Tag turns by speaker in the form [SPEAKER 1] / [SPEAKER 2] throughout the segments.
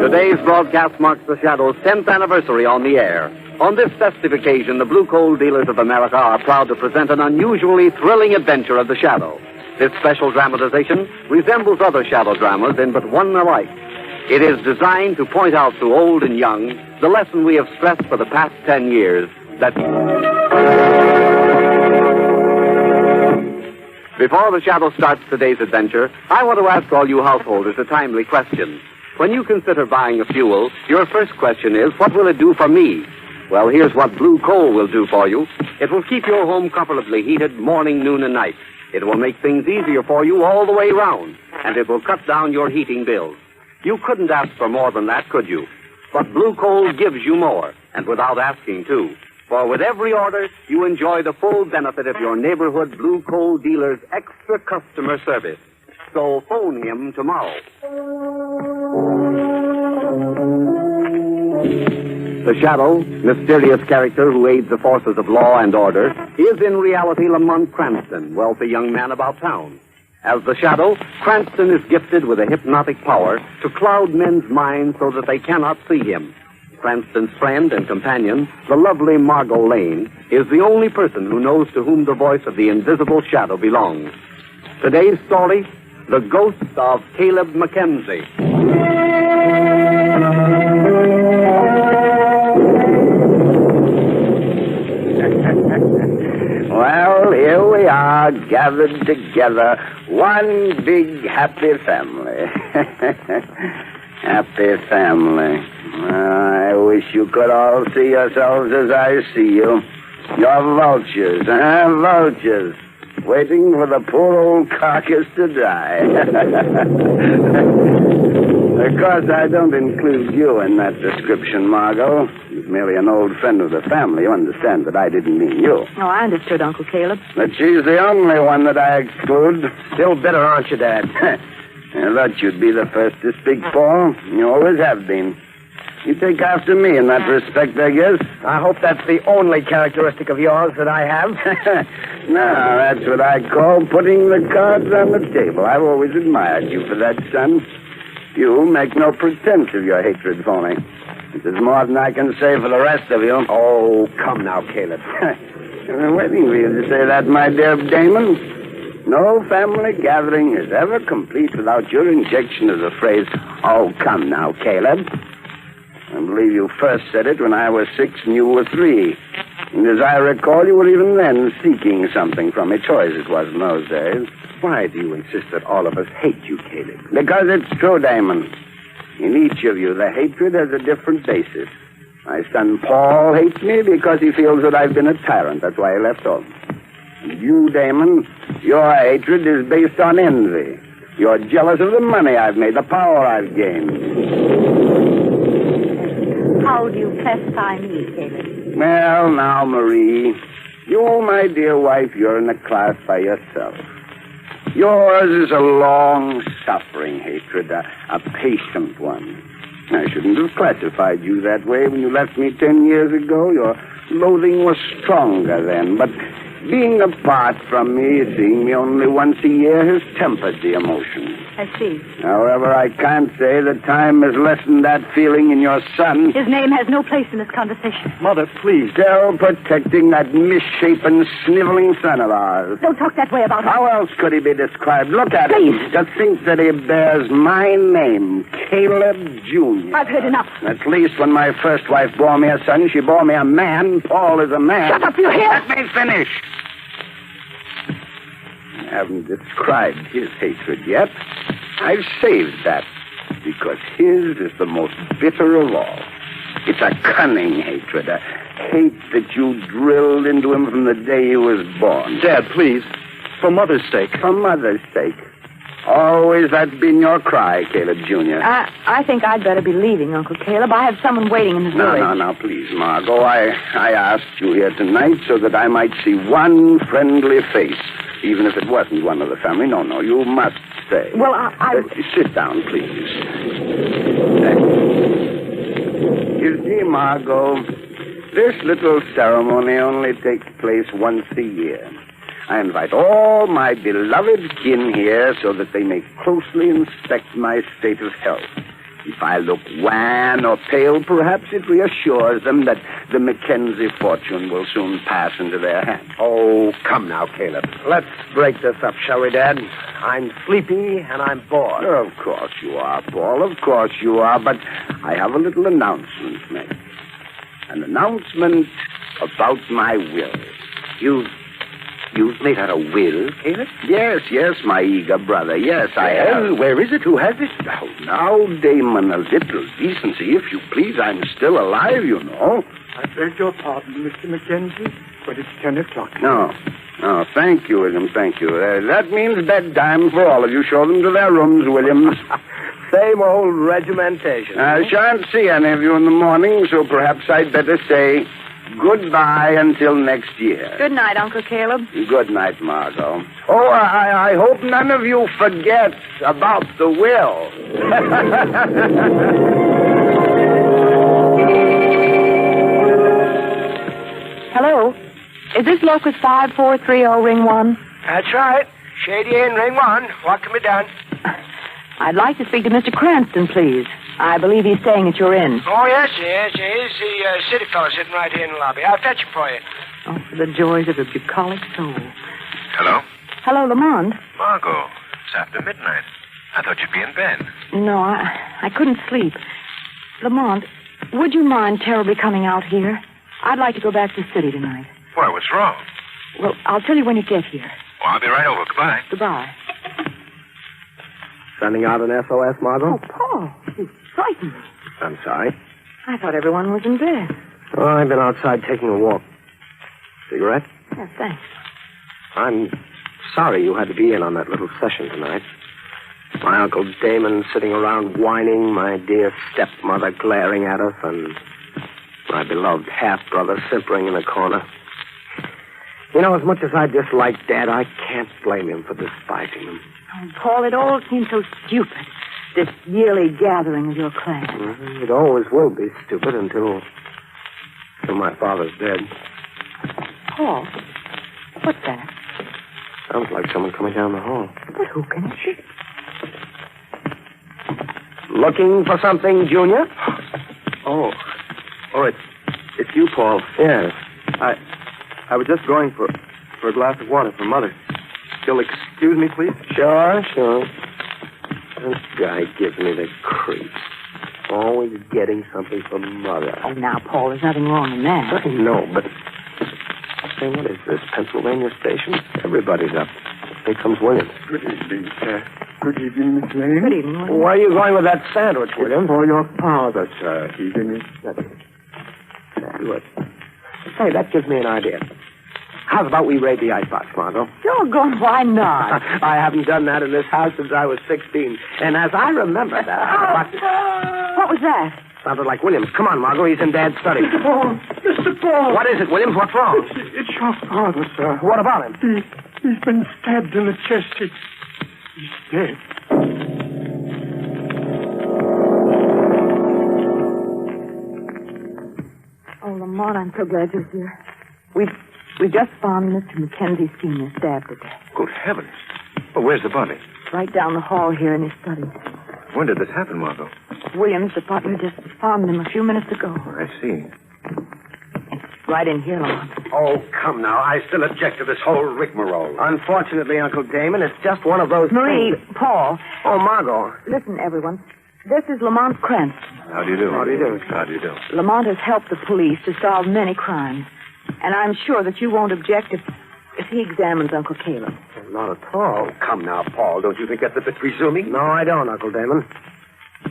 [SPEAKER 1] Today's broadcast marks the Shadow's 10th anniversary on the air. On this festive occasion, the Blue Coal Dealers of America are proud to present an unusually thrilling adventure of the Shadow. This special dramatization resembles other Shadow dramas in but one alike. It is designed to point out to old and young the lesson we have stressed for the past 10 years, that... Before the Shadow starts today's adventure, I want to ask all you householders a timely question. When you consider buying a fuel, your first question is, what will it do for me? Well, here's what Blue Coal will do for you. It will keep your home comfortably heated morning, noon, and night. It will make things easier for you all the way round, and it will cut down your heating bills. You couldn't ask for more than that, could you? But Blue Coal gives you more, and without asking, too. For with every order, you enjoy the full benefit of your neighborhood Blue Coal dealer's extra customer service. So phone him tomorrow. The Shadow, mysterious character who aids the forces of law and order, is in reality Lamont Cranston, wealthy young man about town. As the Shadow, Cranston is gifted with a hypnotic power to cloud men's minds so that they cannot see him. Cranston's friend and companion, the lovely Margot Lane, is the only person who knows to whom the voice of the invisible Shadow belongs. Today's story, The Ghost of Caleb MacKenzie.
[SPEAKER 2] Well, here we are, gathered together, one big happy family. Happy family. I wish you could all see yourselves as I see you. You're vultures, vultures, waiting for the poor old carcass to die. Of course, I don't include you in that description, Margot. You're merely an old friend of the family. You understand that I didn't mean you.
[SPEAKER 3] Oh, I understood, Uncle Caleb.
[SPEAKER 2] But she's the only one that I exclude.
[SPEAKER 4] Still bitter, aren't you, Dad?
[SPEAKER 2] I thought you'd be the first to speak, Paul. You always have been. You take after me in that respect, I guess.
[SPEAKER 4] I hope that's the only characteristic of yours that I have.
[SPEAKER 2] Now, that's what I call putting the cards on the table. I've always admired you for that, son. You make no pretense of your hatred for me. There's more than I can say for the rest of you.
[SPEAKER 4] Oh, come now, Caleb.
[SPEAKER 2] I've been waiting for you to say that, my dear Damon. No family gathering is ever complete without your injection of the phrase, "Oh, come now, Caleb." I believe you first said it when I was 6 and you were 3. And as I recall, you were even then seeking something from me. Toys it was in those days.
[SPEAKER 4] Why do you insist that all of us hate you, Caleb?
[SPEAKER 2] Because it's true, Damon. In each of you, the hatred has a different basis. My son Paul hates me because he feels that I've been a tyrant. That's why he left home. And you, Damon, your hatred is based on envy. You're jealous of the money I've made, the power I've gained.
[SPEAKER 3] How do you pacify me, Caleb?
[SPEAKER 2] Well, now, Marie, you, my dear wife, you're in a class by yourself. Yours is a long-suffering hatred, a patient one. I shouldn't have classified you that way when you left me 10 years ago. Your loathing was stronger then, but being apart from me, seeing me only once a year, has tempered the emotion.
[SPEAKER 3] I see.
[SPEAKER 2] However, I can't say that time has lessened that feeling in your son.
[SPEAKER 3] His name has no place in this conversation.
[SPEAKER 4] Mother, please.
[SPEAKER 2] Still protecting that misshapen, sniveling son of ours.
[SPEAKER 3] Don't talk that way about him.
[SPEAKER 2] How else could he be described? Look at him. To think that he bears my name, Caleb Jr.
[SPEAKER 3] I've heard enough.
[SPEAKER 2] At least when my first wife bore me a son, she bore me a man. Paul is a man.
[SPEAKER 3] Shut up, you hear?
[SPEAKER 2] Let me finish. I haven't described his hatred yet. I've saved that, because his is the most bitter of all. It's a cunning hatred, a hate that you drilled into him from the day he was born.
[SPEAKER 5] Dad, please. For Mother's sake.
[SPEAKER 2] For Mother's sake. Always that's been your cry, Caleb Jr.
[SPEAKER 3] I think I'd better be leaving, Uncle Caleb. I have someone waiting in the village.
[SPEAKER 2] No, please, Margot. I asked you here tonight so that I might see one friendly face, even if it wasn't one of the family. No, you must stay.
[SPEAKER 3] Well, I...
[SPEAKER 2] Sit down, please. You see, Margot, this little ceremony only takes place once a year. I invite all my beloved kin here so that they may closely inspect my state of health. If I look wan or pale, perhaps it reassures them that the MacKenzie fortune will soon pass into their hands.
[SPEAKER 4] Oh, come now, Caleb. Let's break this up, shall we, Dad? I'm sleepy and I'm bored.
[SPEAKER 2] Of course you are, Paul. Of course you are. But I have a little announcement to make. An announcement about my will.
[SPEAKER 1] You've made out a will, Caleb?
[SPEAKER 2] Yes, my eager brother. Yes, I have.
[SPEAKER 1] Where is it? Who has it?
[SPEAKER 2] Now, Damon, a little decency, if you please. I'm still alive, you know.
[SPEAKER 6] I beg your pardon, Mr. MacKenzie, but it's 10 o'clock.
[SPEAKER 2] No, thank you, William, thank you. That means bedtime for all of you. Show them to their rooms, William.
[SPEAKER 4] Same old regimentation.
[SPEAKER 2] I shan't see any of you in the morning, so perhaps I'd better say goodbye until next year.
[SPEAKER 3] Good night, Uncle Caleb.
[SPEAKER 2] Good night, Margot. Oh, I hope none of you forget about the will.
[SPEAKER 3] Hello? Is this Locust 5430 ring 1?
[SPEAKER 4] That's right. Shady Inn, ring 1. What can be done?
[SPEAKER 3] I'd like to speak to Mr. Cranston, please. I believe he's staying at your inn.
[SPEAKER 4] Oh, yes. He's the city fellow sitting right here in the lobby. I'll fetch him for you.
[SPEAKER 3] Oh, for the joys of a bucolic soul.
[SPEAKER 7] Hello?
[SPEAKER 3] Hello, Lamont.
[SPEAKER 7] Margot, it's after midnight. I thought you'd be in bed.
[SPEAKER 3] No, I couldn't sleep. Lamont, would you mind terribly coming out here? I'd like to go back to the city tonight.
[SPEAKER 7] Why, what's wrong?
[SPEAKER 3] Well, I'll tell you when you get here.
[SPEAKER 7] Well, I'll be right over. Goodbye.
[SPEAKER 3] Goodbye.
[SPEAKER 4] Sending out an SOS, Margot?
[SPEAKER 3] Oh, Paul, you frightened me.
[SPEAKER 4] I'm sorry.
[SPEAKER 3] I thought everyone was in bed.
[SPEAKER 4] Oh, I've been outside taking a walk. Cigarette?
[SPEAKER 3] Yes, thanks.
[SPEAKER 4] I'm sorry you had to be in on that little session tonight. My Uncle Damon sitting around whining, my dear stepmother glaring at us, and my beloved half-brother simpering in a corner. You know, as much as I dislike Dad, I can't blame him for despising him.
[SPEAKER 3] Oh, Paul, it all seems so stupid, this yearly gathering of your clan.
[SPEAKER 4] Mm-hmm. It always will be stupid until my father's dead.
[SPEAKER 3] Paul, what's that?
[SPEAKER 4] Sounds like someone coming down the hall.
[SPEAKER 3] But who can it be?
[SPEAKER 4] Looking for something, Junior?
[SPEAKER 5] Oh, it's you, Paul.
[SPEAKER 4] Yes.
[SPEAKER 5] I was just going for a glass of water for Mother. You'll excuse me, please?
[SPEAKER 4] Sure. This guy gives me the creeps. Always getting something from Mother.
[SPEAKER 3] Oh, now, Paul, there's nothing wrong in that.
[SPEAKER 4] I know, but... Say, what is this, Pennsylvania station? Everybody's up. Here comes Williams.
[SPEAKER 6] Good evening, sir. Good evening, Miss Lane.
[SPEAKER 3] Good evening, William.
[SPEAKER 4] Where are you going with that sandwich, William?
[SPEAKER 6] For your father, sir. He's in his study.
[SPEAKER 4] Good. Say, that gives me an idea. How's about we raid the icebox, Margot?
[SPEAKER 3] Doggone, why not?
[SPEAKER 4] I haven't done that in this house since I was 16. And as I remember that...
[SPEAKER 3] What was that?
[SPEAKER 4] Sounded like Williams. Come on, Margot. He's in Dad's study.
[SPEAKER 6] Mr. Paul! Mr. Paul!
[SPEAKER 4] What is it, Williams? What's wrong?
[SPEAKER 6] It's your father, sir.
[SPEAKER 4] What about him?
[SPEAKER 6] He's been stabbed in the chest. He's dead.
[SPEAKER 3] Oh, Lamont, I'm so glad you're here. We just found Mr. MacKenzie Sr. stabbed to death.
[SPEAKER 7] Good heavens. Well, where's the body?
[SPEAKER 3] Right down the hall here in his study.
[SPEAKER 7] When did this happen, Margot?
[SPEAKER 3] Williams, the butler, just found him a few minutes ago.
[SPEAKER 7] I see.
[SPEAKER 3] Right in here, Lamont.
[SPEAKER 1] Oh, come now. I still object to this whole rigmarole.
[SPEAKER 4] Unfortunately, Uncle Damon, it's just one of those
[SPEAKER 3] Marie,
[SPEAKER 4] things.
[SPEAKER 3] Paul.
[SPEAKER 4] Oh, Margot.
[SPEAKER 3] Listen, everyone. This is Lamont Cranston.
[SPEAKER 7] How do you do?
[SPEAKER 4] How do you do?
[SPEAKER 7] How do you do?
[SPEAKER 3] Lamont has helped the police to solve many crimes. And I'm sure that you won't object if he examines Uncle Caleb.
[SPEAKER 4] Not at all.
[SPEAKER 1] Come now, Paul. Don't you think that's a bit presuming?
[SPEAKER 4] No, I don't, Uncle Damon.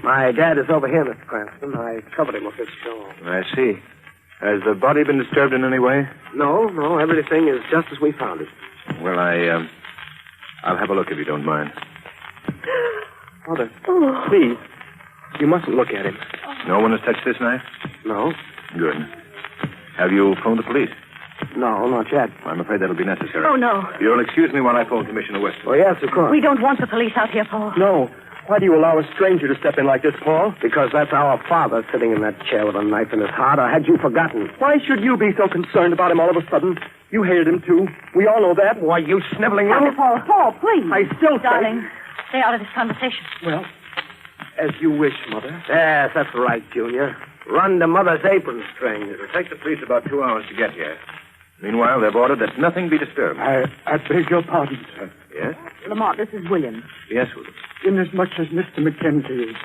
[SPEAKER 4] My dad is over here, Mr. Cranston. I covered him with this shawl.
[SPEAKER 7] I see. Has the body been disturbed in any way?
[SPEAKER 4] No, everything is just as we found it.
[SPEAKER 7] Well, I'll have a look if you don't mind.
[SPEAKER 5] Mother, please. You mustn't look at him.
[SPEAKER 7] No one has touched this knife?
[SPEAKER 4] No?
[SPEAKER 7] Good. Have you phoned the police?
[SPEAKER 4] No, not yet.
[SPEAKER 7] I'm afraid that'll be necessary.
[SPEAKER 3] Oh, no.
[SPEAKER 7] You'll excuse me while I phone Commissioner Weston.
[SPEAKER 4] Oh, yes, of course.
[SPEAKER 3] We don't want the police out here, Paul.
[SPEAKER 5] No. Why do you allow a stranger to step in like this, Paul?
[SPEAKER 4] Because that's our father sitting in that chair with a knife in his heart, or had you forgotten?
[SPEAKER 5] Why should you be so concerned about him all of a sudden? You hated him, too. We all know that. Why, you sniveling
[SPEAKER 3] Stop
[SPEAKER 5] little...
[SPEAKER 3] it, Paul. Paul, please.
[SPEAKER 5] I still say...
[SPEAKER 3] Darling, stay out of this conversation.
[SPEAKER 5] Well, as you wish, Mother.
[SPEAKER 4] Yes, that's right, Junior. Run to Mother's apron string.
[SPEAKER 7] It'll take the police about 2 hours to get here. Meanwhile, they've ordered that nothing be disturbed.
[SPEAKER 6] I beg your pardon, sir.
[SPEAKER 7] Yes?
[SPEAKER 3] Lamont, this is William.
[SPEAKER 7] Yes, William.
[SPEAKER 6] Inasmuch as Mr. MacKenzie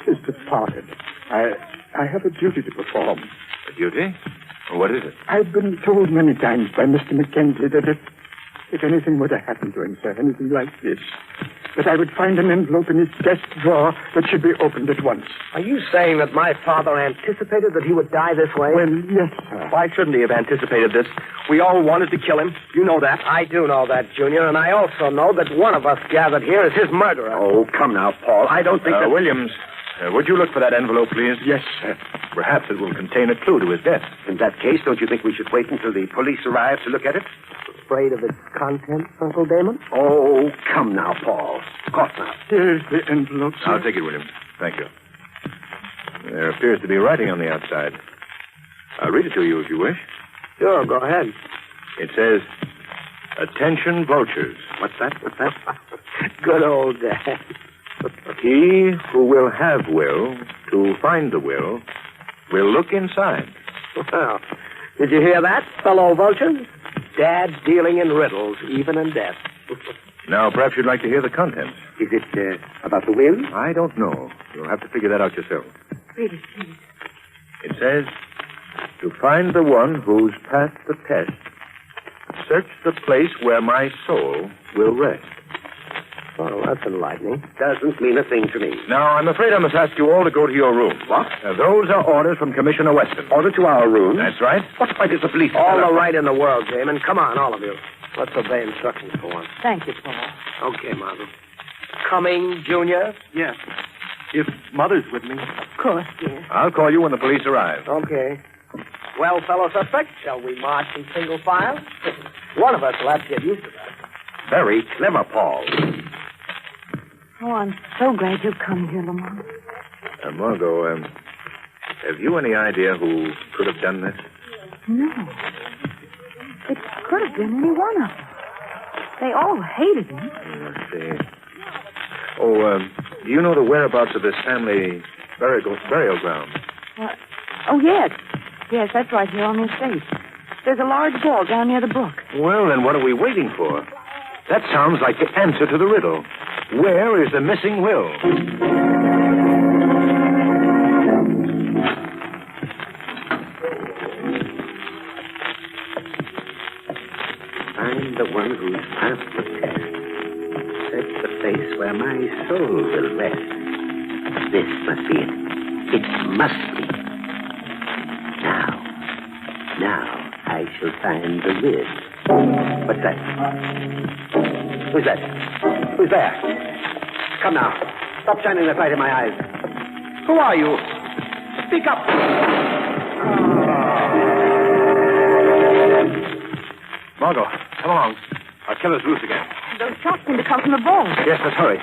[SPEAKER 6] is departed, I have a duty to perform.
[SPEAKER 7] A duty? Well, what is it?
[SPEAKER 6] I've been told many times by Mr. MacKenzie that if anything were to happen to him, sir, anything like this, that I would find an envelope in his desk drawer that should be opened at once.
[SPEAKER 4] Are you saying that my father anticipated that he would die this way?
[SPEAKER 6] Well, yes, sir.
[SPEAKER 5] Why shouldn't he have anticipated this? We all wanted to kill him. You know that.
[SPEAKER 4] I do know that, Junior, and I also know that one of us gathered here is his murderer.
[SPEAKER 5] Oh, come now, Paul. I don't think that...
[SPEAKER 7] Williams, would you look for that envelope, please?
[SPEAKER 6] Yes, sir.
[SPEAKER 7] Perhaps it will contain a clue to his death.
[SPEAKER 5] In that case, don't you think we should wait until the police arrive to look at it?
[SPEAKER 4] Afraid of its contents, Uncle Damon?
[SPEAKER 5] Oh, come now, Paul. Of course not.
[SPEAKER 6] Here's the envelope, sir.
[SPEAKER 7] I'll take it, William. Thank you. There appears to be writing on the outside. I'll read it to you if you wish.
[SPEAKER 4] Sure, go ahead.
[SPEAKER 7] It says, "Attention vultures.
[SPEAKER 5] What's that?
[SPEAKER 4] Good old Dad.
[SPEAKER 7] He who will have will to find the will look inside."
[SPEAKER 4] Well, did you hear that, fellow vultures? Dad dealing in riddles, even in death.
[SPEAKER 7] Now, perhaps you'd like to hear the contents.
[SPEAKER 5] Is it about the will?
[SPEAKER 7] I don't know. You'll have to figure that out yourself.
[SPEAKER 3] Read it, please.
[SPEAKER 7] It says, "To find the one who's passed the test, search the place where my soul will rest."
[SPEAKER 4] Oh, that's enlightening.
[SPEAKER 5] Doesn't mean a thing to me.
[SPEAKER 7] Now, I'm afraid I must ask you all to go to your room.
[SPEAKER 5] What?
[SPEAKER 7] Those are orders from Commissioner Weston.
[SPEAKER 5] Order to our room?
[SPEAKER 7] That's right.
[SPEAKER 5] What fight is the police?
[SPEAKER 4] All the right in the world, Damon. Come on, all of you. Let's obey instructions for once.
[SPEAKER 3] Thank you, Paul.
[SPEAKER 4] Okay, Margot. Coming, Junior?
[SPEAKER 5] Yes. If Mother's with me.
[SPEAKER 3] Of course, dear.
[SPEAKER 7] I'll call you when the police arrive.
[SPEAKER 4] Okay. Well, fellow suspects, shall we march in single file? One of us will have to get used to that.
[SPEAKER 5] Very clever, Paul.
[SPEAKER 3] Oh, I'm so glad you've come here, Lamont.
[SPEAKER 7] Margot, have you any idea who could have done this?
[SPEAKER 3] No. It could have been any one of them. They all hated him.
[SPEAKER 7] Let's see. Oh, do you know the whereabouts of this family burial ground?
[SPEAKER 3] What? Oh, yes. Yes, that's right here on the estate. There's a large wall down near the brook.
[SPEAKER 7] Well, then what are we waiting for? That sounds like the answer to the riddle. Where is the missing will?
[SPEAKER 2] I'm the one who's passed the test. Search the place where my soul will rest. This must be it. It must be. Now I shall find the will. What's that? Who's that? Who's there? Come now. Stop shining that light in my eyes. Who are you? Speak up.
[SPEAKER 7] Margot, come along. Our killer's loose again.
[SPEAKER 3] Those shots seem to come from the vault.
[SPEAKER 7] Yes, let's hurry.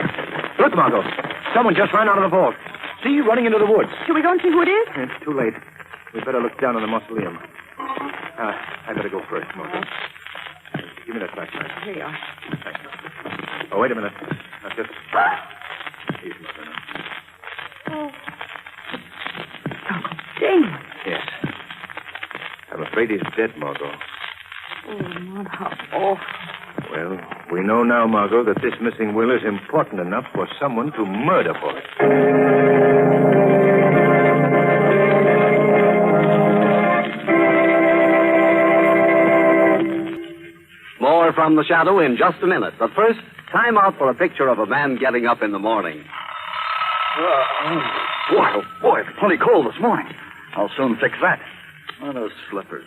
[SPEAKER 7] Look, Margot. Someone just ran out of the vault. See, running into the woods.
[SPEAKER 3] Shall we go and see who it is?
[SPEAKER 7] It's too late. We'd better look down on the mausoleum. I better go first, Margot. Give me that flashlight.
[SPEAKER 3] Here you are.
[SPEAKER 7] Thanks. Oh, wait a minute. Now, just... Easy, Mister.
[SPEAKER 3] Oh. Uncle Damon.
[SPEAKER 7] Yes. I'm afraid he's dead, Margot.
[SPEAKER 3] Oh, Lamont, how awful.
[SPEAKER 7] Well, we know now, Margot, that this missing will is important enough for someone to murder for it.
[SPEAKER 1] More from the shadow in just a minute. But first, time out for a picture of a man getting up in the morning.
[SPEAKER 8] Boy, oh boy, it's plenty cold this morning. I'll soon fix that. Where are those slippers?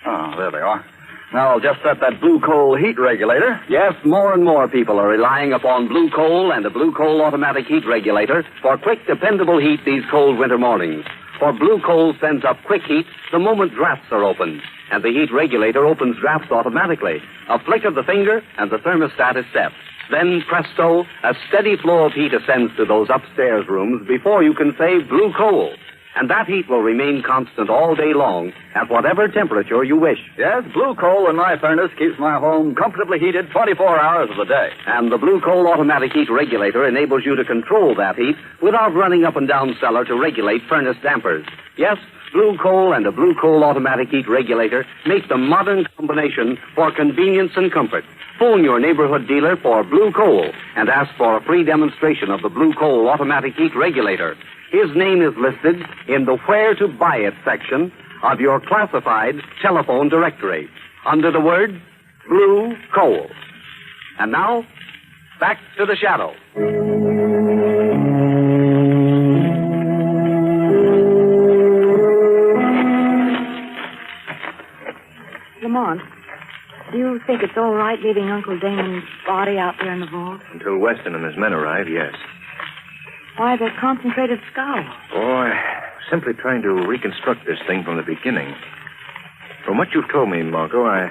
[SPEAKER 8] Oh, there they are. Now I'll just set that blue coal heat regulator.
[SPEAKER 1] Yes, more and more people are relying upon blue coal and the blue coal automatic heat regulator for quick, dependable heat these cold winter mornings. For blue coal sends up quick heat the moment drafts are opened, and the heat regulator opens drafts automatically. A flick of the finger and the thermostat is set. Then, presto, a steady flow of heat ascends to those upstairs rooms before you can say blue coal. And that heat will remain constant all day long at whatever temperature you wish.
[SPEAKER 8] Yes, blue coal in my furnace keeps my home comfortably heated 24 hours of the day.
[SPEAKER 1] And the blue coal automatic heat regulator enables you to control that heat without running up and down cellar to regulate furnace dampers. Yes, blue coal and a blue coal automatic heat regulator make the modern combination for convenience and comfort. Phone your neighborhood dealer for blue coal and ask for a free demonstration of the blue coal automatic heat regulator. His name is listed in the Where to Buy It section of your classified telephone directory under the word blue coal. And now, back to the shadow.
[SPEAKER 3] Lamont, do you think it's all right leaving Uncle Damon's body out there in the vault?
[SPEAKER 7] Until Weston and his men arrive, yes.
[SPEAKER 3] Why that concentrated scowl?
[SPEAKER 7] Boy, simply trying to reconstruct this thing from the beginning. From what you've told me, Margot,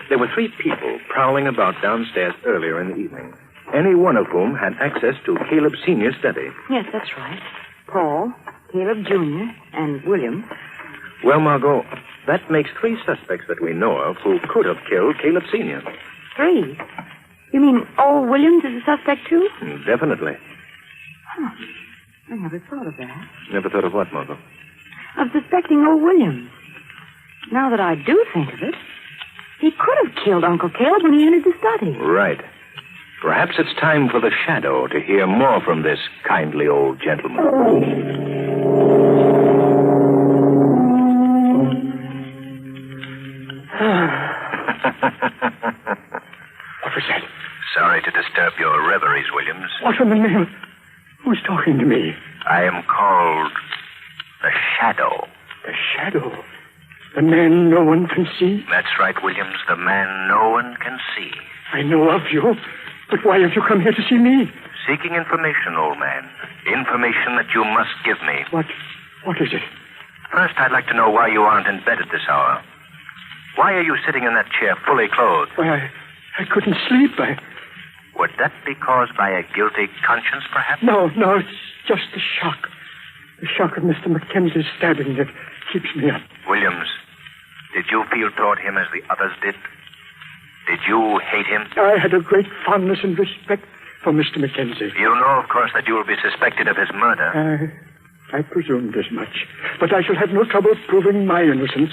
[SPEAKER 7] there were 3 people prowling about downstairs earlier in the evening, any one of whom had access to Caleb Sr.'s study.
[SPEAKER 3] Yes, that's right. Paul, Caleb Jr., and William.
[SPEAKER 7] Well, Margot, that makes 3 suspects that we know of who could have killed Caleb Sr.
[SPEAKER 3] 3? You mean old Williams is a suspect, too?
[SPEAKER 7] Definitely.
[SPEAKER 3] Huh. I never thought of that.
[SPEAKER 7] Never thought of what, Margot?
[SPEAKER 3] Of suspecting old Williams. Now that I do think of it, he could have killed Uncle Caleb when he entered the study.
[SPEAKER 7] Right. Perhaps it's time for the shadow to hear more from this kindly old gentleman.
[SPEAKER 6] What was that?
[SPEAKER 7] Sorry to disturb your reveries, Williams.
[SPEAKER 6] What in the name? Who's talking to me?
[SPEAKER 7] I am called the Shadow.
[SPEAKER 6] The Shadow? The man no one can see?
[SPEAKER 7] That's right, Williams. The man no one can see.
[SPEAKER 6] I know of you, but why have you come here to see me?
[SPEAKER 7] Seeking information, old man. Information that you must give me.
[SPEAKER 6] What is it?
[SPEAKER 7] First, I'd like to know why you aren't in bed at this hour. Why are you sitting in that chair fully clothed?
[SPEAKER 6] Why, I couldn't sleep.
[SPEAKER 7] Would that be caused by a guilty conscience, perhaps?
[SPEAKER 6] No, it's just the shock. The shock of Mr. MacKenzie's stabbing that keeps me up.
[SPEAKER 7] Williams, did you feel toward him as the others did? Did you hate him?
[SPEAKER 6] I had a great fondness and respect for Mr. MacKenzie.
[SPEAKER 7] You know, of course, that you will be suspected of his murder.
[SPEAKER 6] I presumed as much. But I shall have no trouble proving my innocence.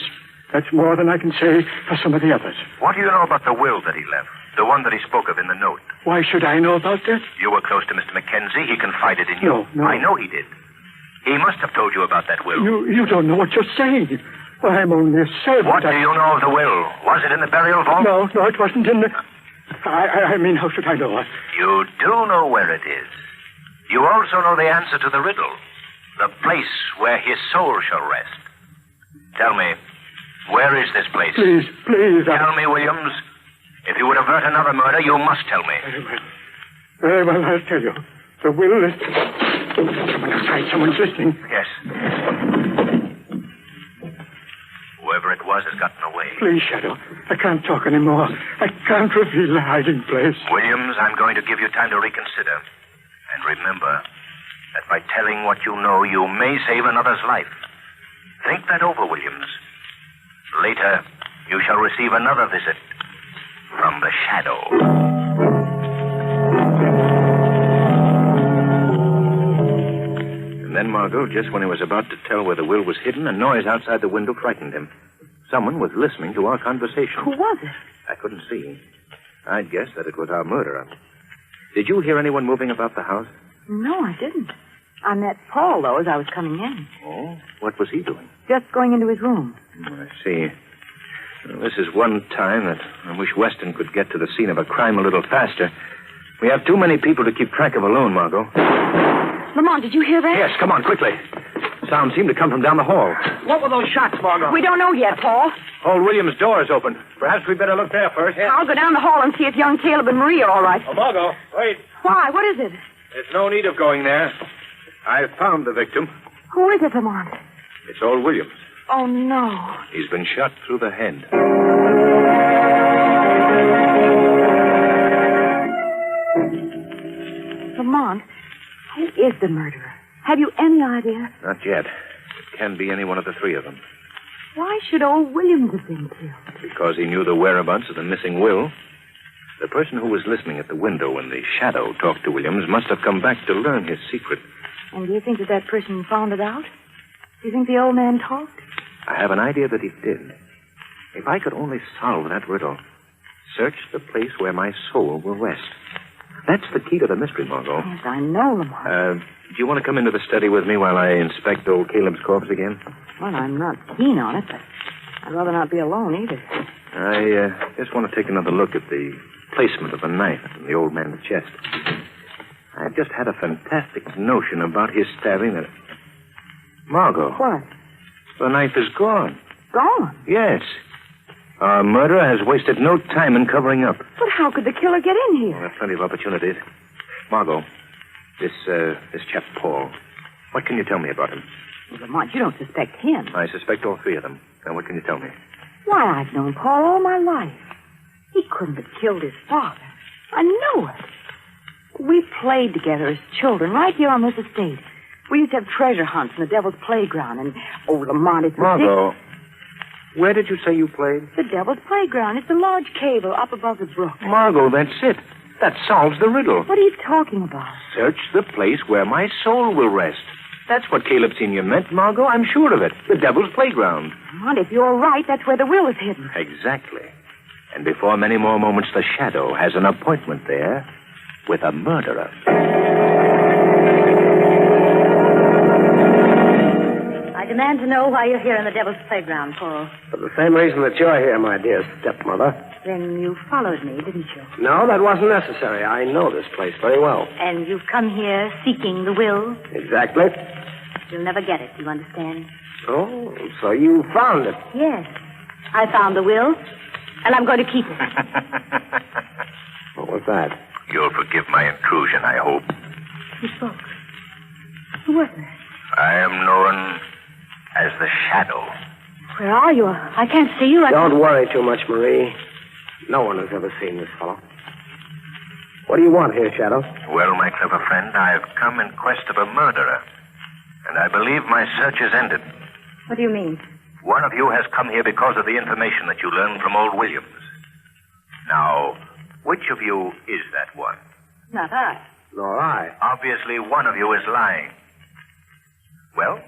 [SPEAKER 6] That's more than I can say for some of the others.
[SPEAKER 7] What do you know about the will that he left? The one that he spoke of in the note?
[SPEAKER 6] Why should I know about that?
[SPEAKER 7] You were close to Mr. MacKenzie. He confided in you.
[SPEAKER 6] No.
[SPEAKER 7] I know he did. He must have told you about that will.
[SPEAKER 6] You don't know what you're saying. Well, I'm only a servant.
[SPEAKER 7] What do you know of the will? Was it in the burial vault?
[SPEAKER 6] No, it wasn't in the... I mean, how should I know?
[SPEAKER 7] You do know where it is. You also know the answer to the riddle. The place where his soul shall rest. Tell me, where is this place?
[SPEAKER 6] Please.
[SPEAKER 7] Tell me, Williams. If you would avert another murder, you must tell me.
[SPEAKER 6] Very well, I'll tell you. The will is... Someone outside, someone's listening.
[SPEAKER 7] Yes. Whoever it was has gotten away.
[SPEAKER 6] Please, Shadow. I can't talk anymore. I can't reveal the hiding place.
[SPEAKER 7] Williams, I'm going to give you time to reconsider. And remember that by telling what you know, you may save another's life. Think that over, Williams. Later, you shall receive another visit from the Shadow. And then, Margot, just when he was about to tell where the will was hidden, a noise outside the window frightened him. Someone was listening to our conversation.
[SPEAKER 3] Who was it?
[SPEAKER 7] I couldn't see. I'd guess that it was our murderer. Did you hear anyone moving about the house?
[SPEAKER 3] No, I didn't. I met Paul, though, as I was coming in.
[SPEAKER 7] Oh? What was he doing?
[SPEAKER 3] Just going into his room.
[SPEAKER 7] I see. Well, this is one time that I wish Weston could get to the scene of a crime a little faster. We have too many people to keep track of alone, Margot.
[SPEAKER 3] Lamont, did you hear that?
[SPEAKER 4] Yes, come on, quickly. Sound seemed to come from down the hall.
[SPEAKER 5] What were those shots, Margot?
[SPEAKER 3] We don't know yet, Paul.
[SPEAKER 4] Old William's door is open. Perhaps we'd better look there first.
[SPEAKER 3] I'll go down the hall and see if young Caleb and Marie are all right.
[SPEAKER 5] Oh, Margot, wait.
[SPEAKER 3] Why? What is it?
[SPEAKER 4] There's no need of going there. I found the victim.
[SPEAKER 3] Who is it, Lamont?
[SPEAKER 4] It's old Williams.
[SPEAKER 3] Oh, no.
[SPEAKER 4] He's been shot through the head.
[SPEAKER 3] Lamont, who is the murderer? Have you any idea?
[SPEAKER 4] Not yet. It can be any one of the three of them.
[SPEAKER 3] Why should old Williams have been killed?
[SPEAKER 4] Because he knew the whereabouts of the missing will. The person who was listening at the window when the shadow talked to Williams must have come back to learn his secret.
[SPEAKER 3] And do you think that person found it out? Do you think the old man talked?
[SPEAKER 4] I have an idea that he did. If I could only solve that riddle. Search the place where my soul will rest. That's the key to the mystery, Margot.
[SPEAKER 3] Yes, I know, Lamont.
[SPEAKER 4] Do you want to come into the study with me while I inspect old Caleb's corpse again?
[SPEAKER 3] Well, I'm not keen on it, but I'd rather not be alone either.
[SPEAKER 4] I just want to take another look at the placement of the knife in the old man's chest. I've just had a fantastic notion about his stabbing that... Margot.
[SPEAKER 3] What?
[SPEAKER 4] The knife is gone.
[SPEAKER 3] Gone?
[SPEAKER 4] Yes. Our murderer has wasted no time in covering up.
[SPEAKER 3] But how could the killer get in
[SPEAKER 4] Well,
[SPEAKER 3] here?
[SPEAKER 4] there are plenty of opportunities. Margot, this chap Paul, what can you tell me about him?
[SPEAKER 3] Well, Lamont, you don't suspect him.
[SPEAKER 4] I suspect all three of them. Now, what can you tell me?
[SPEAKER 3] Why, I've known Paul all my life. He couldn't have killed his father. I know it. We played together as children right here on this estate. We used to have treasure hunts in the Devil's Playground, and, oh, Lamont, it's
[SPEAKER 4] Margot, where did you say you played?
[SPEAKER 3] the Devil's Playground. It's a large cable up above the brook.
[SPEAKER 4] Margot, that's it. That solves the riddle.
[SPEAKER 3] What are you talking about?
[SPEAKER 4] Search the place where my soul will rest. That's what Caleb Sr. meant, Margot. I'm sure of it. The Devil's Playground.
[SPEAKER 3] Lamont, if you're right, that's where the will is hidden.
[SPEAKER 4] Exactly. And before many more moments, the shadow has an appointment there with a murderer.
[SPEAKER 9] I demand to know why you're here in the Devil's Playground, Paul.
[SPEAKER 4] For the same reason that you're here, my dear stepmother.
[SPEAKER 9] Then you followed me, didn't you?
[SPEAKER 4] No, that wasn't necessary. I know this place very well.
[SPEAKER 9] And you've come here seeking the will?
[SPEAKER 4] Exactly.
[SPEAKER 9] You'll never get it, you understand?
[SPEAKER 4] Oh, so you found it.
[SPEAKER 9] Yes. I found the will, and I'm going to keep it.
[SPEAKER 4] What was that?
[SPEAKER 7] You'll forgive my intrusion, I hope.
[SPEAKER 9] He spoke. Who was it?
[SPEAKER 7] I am known as the Shadow.
[SPEAKER 9] Where are you? I can't see you.
[SPEAKER 4] Don't worry too much, Marie. No one has ever seen this fellow. What do you want here, Shadow?
[SPEAKER 7] Well, my clever friend, I've come in quest of a murderer. And I believe my search is ended.
[SPEAKER 9] What do you mean?
[SPEAKER 7] One of you has come here because of the information that you learned from old Williams. Now, which of you is that one?
[SPEAKER 9] Not I.
[SPEAKER 4] Nor I.
[SPEAKER 7] Obviously, one of you is lying. Well,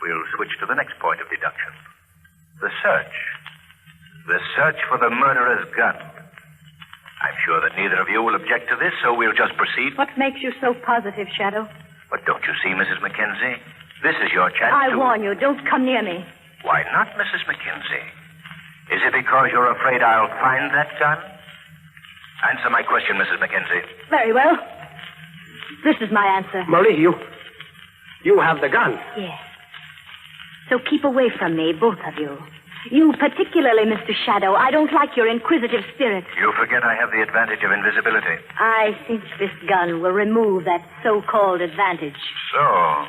[SPEAKER 7] we'll switch to the next point of deduction. The search. The search for the murderer's gun. I'm sure that neither of you will object to this, so we'll just proceed.
[SPEAKER 9] What makes you so positive, Shadow?
[SPEAKER 7] But don't you see, Mrs. MacKenzie? This is your chance
[SPEAKER 9] I
[SPEAKER 7] to...
[SPEAKER 9] warn you, don't come near me.
[SPEAKER 7] Why not, Mrs. MacKenzie? Is it because you're afraid I'll find that gun? Answer my question, Mrs. MacKenzie.
[SPEAKER 9] Very well. This is my answer.
[SPEAKER 4] Marie, you have the gun.
[SPEAKER 9] Yes. So keep away from me, both of you. You particularly, Mr. Shadow. I don't like your inquisitive spirit.
[SPEAKER 7] You forget I have the advantage of invisibility.
[SPEAKER 9] I think this gun will remove that so-called advantage.
[SPEAKER 7] So,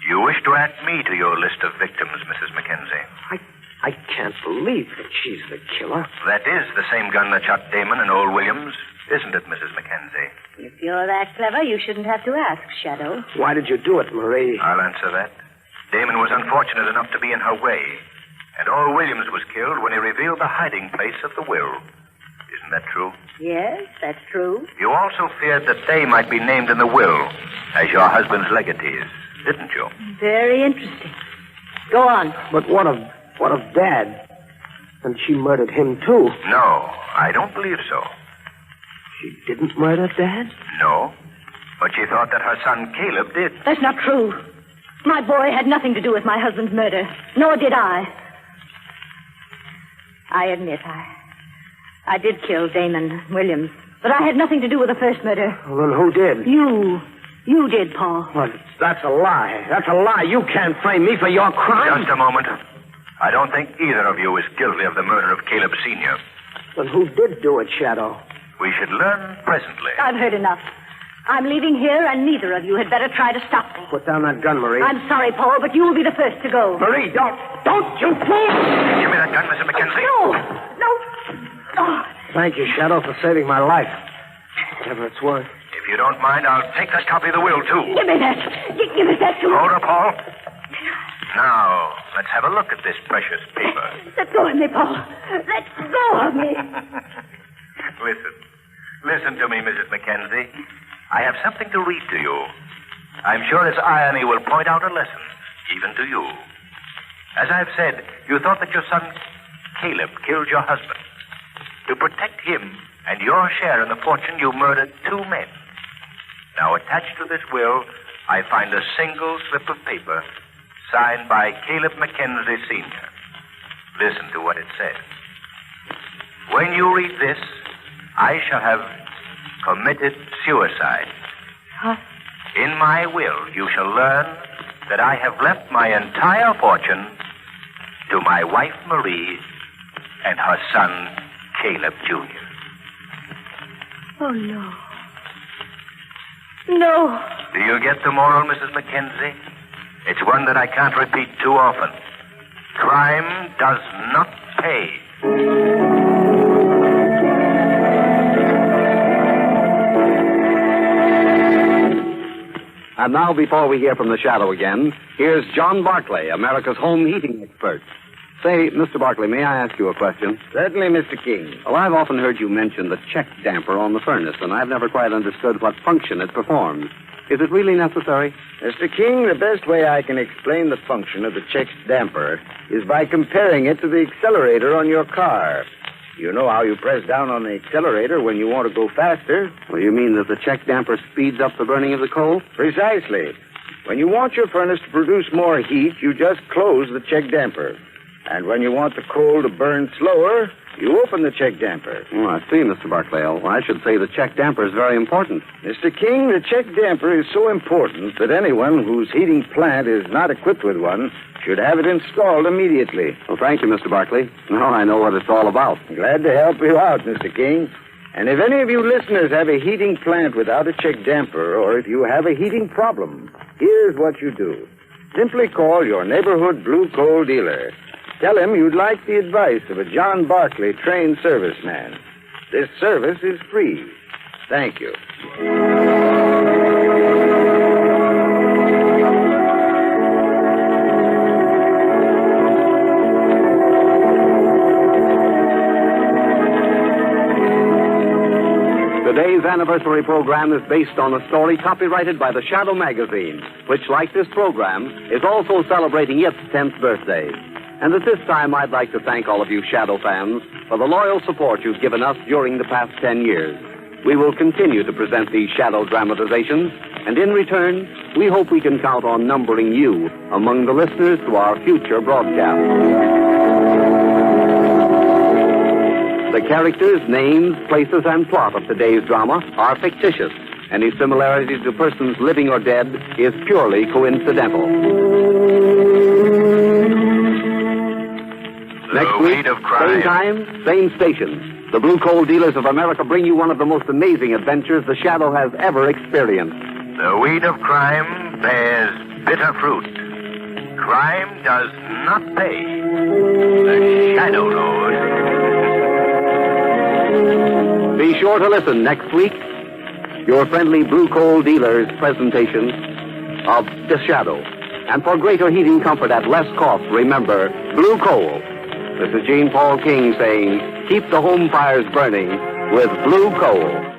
[SPEAKER 7] you wish to add me to your list of victims, Mrs. MacKenzie?
[SPEAKER 4] I can't believe that she's the killer.
[SPEAKER 7] That is the same gun that shot Damon and old Williams, isn't it, Mrs. MacKenzie?
[SPEAKER 9] If you're that clever, you shouldn't have to ask, Shadow.
[SPEAKER 4] Why did you do it, Marie?
[SPEAKER 7] I'll answer that. Damon was unfortunate enough to be in her way. And old Williams was killed when he revealed the hiding place of the will. Isn't that true?
[SPEAKER 9] Yes, that's true.
[SPEAKER 7] You also feared that they might be named in the will as your husband's legatees, didn't you?
[SPEAKER 9] Very interesting. Go on.
[SPEAKER 4] But what of Dad? And she murdered him, too.
[SPEAKER 7] No, I don't believe so.
[SPEAKER 4] She didn't murder Dad?
[SPEAKER 7] No, but she thought that her son Caleb did.
[SPEAKER 9] That's not true. My boy had nothing to do with my husband's murder, nor did I. I admit, I did kill Damon Williams, but I had nothing to do with the first murder.
[SPEAKER 4] Well, then who did?
[SPEAKER 9] You. You did, Paul.
[SPEAKER 4] Well, that's a lie. That's a lie. You can't frame me for your crime.
[SPEAKER 7] Just a moment. I don't think either of you is guilty of the murder of Caleb Sr.
[SPEAKER 4] Then who did do it, Shadow?
[SPEAKER 7] We should learn presently.
[SPEAKER 9] I've heard enough. I'm leaving here, and neither of you had better try to stop me.
[SPEAKER 4] Put down that gun, Marie.
[SPEAKER 9] I'm sorry, Paul, but you will be the first to go.
[SPEAKER 4] Marie, don't you fool!
[SPEAKER 7] Give me that gun, Mr. MacKenzie.
[SPEAKER 9] No. Oh.
[SPEAKER 4] Thank you, Shadow, for saving my life. Whatever it's worth.
[SPEAKER 7] If you don't mind, I'll take that copy of the will, too.
[SPEAKER 9] Give me that. Give us that, too.
[SPEAKER 7] Hold her, Paul. Now, let's have a look at this precious paper.
[SPEAKER 9] Let go of me, Paul. Let go of me.
[SPEAKER 7] Listen to me, Mrs. MacKenzie. I have something to read to you. I'm sure its irony will point out a lesson, even to you. As I've said, you thought that your son, Caleb, killed your husband. To protect him and your share in the fortune, you murdered 2 men. Now, attached to this will, I find a single slip of paper signed by Caleb MacKenzie Sr. Listen to what it says. When you read this, I shall have committed suicide.
[SPEAKER 9] Huh?
[SPEAKER 7] In my will, you shall learn that I have left my entire fortune to my wife, Marie, and her son, Caleb Jr.
[SPEAKER 9] Oh, no. No.
[SPEAKER 7] Do you get the moral, Mrs. MacKenzie? It's one that I can't repeat too often. Crime does not pay.
[SPEAKER 1] And now, before we hear from the Shadow again, here's John Barclay, America's home heating expert. Say, Mr. Barclay, may I ask you a question?
[SPEAKER 2] Certainly, Mr. King.
[SPEAKER 1] Well, I've often heard you mention the check damper on the furnace, and I've never quite understood what function it performs. Is it really necessary?
[SPEAKER 2] Mr. King, the best way I can explain the function of the check damper is by comparing it to the accelerator on your car. You know how you press down on the accelerator when you want to go faster.
[SPEAKER 1] Well, you mean that the check damper speeds up the burning of the coal?
[SPEAKER 2] Precisely. When you want your furnace to produce more heat, you just close the check damper. And when you want the coal to burn slower, you open the check damper.
[SPEAKER 1] Oh, I see, Mr. Barclay. Well, I should say the check damper is very important.
[SPEAKER 2] Mr. King, the check damper is so important that anyone whose heating plant is not equipped with one should have it installed immediately.
[SPEAKER 1] Well, thank you, Mr. Barclay. Now I know what it's all about.
[SPEAKER 2] Glad to help you out, Mr. King. And if any of you listeners have a heating plant without a check damper, or if you have a heating problem, here's what you do. Simply call your neighborhood blue coal dealer. Tell him you'd like the advice of a John Barclay trained serviceman. This service is free. Thank you.
[SPEAKER 1] Today's anniversary program is based on a story copyrighted by the Shadow magazine, which, like this program, is also celebrating its 10th birthday. And at this time, I'd like to thank all of you Shadow fans for the loyal support you've given us during the past 10 years. We will continue to present these Shadow dramatizations, and in return, we hope we can count on numbering you among the listeners to our future broadcasts. The characters, names, places, and plot of today's drama are fictitious. Any similarity to persons living or dead is purely coincidental. Next week, same time, same station. The Blue Coal Dealers of America bring you one of the most amazing adventures the Shadow has ever experienced.
[SPEAKER 7] The weed of crime bears bitter fruit. Crime does not pay. The Shadow knows.
[SPEAKER 1] Be sure to listen next week. Your friendly Blue Coal Dealers presentation of The Shadow. And for greater heating comfort at less cost, remember, Blue Coal. This is Gene Paul King saying, keep the home fires burning with Blue Coal.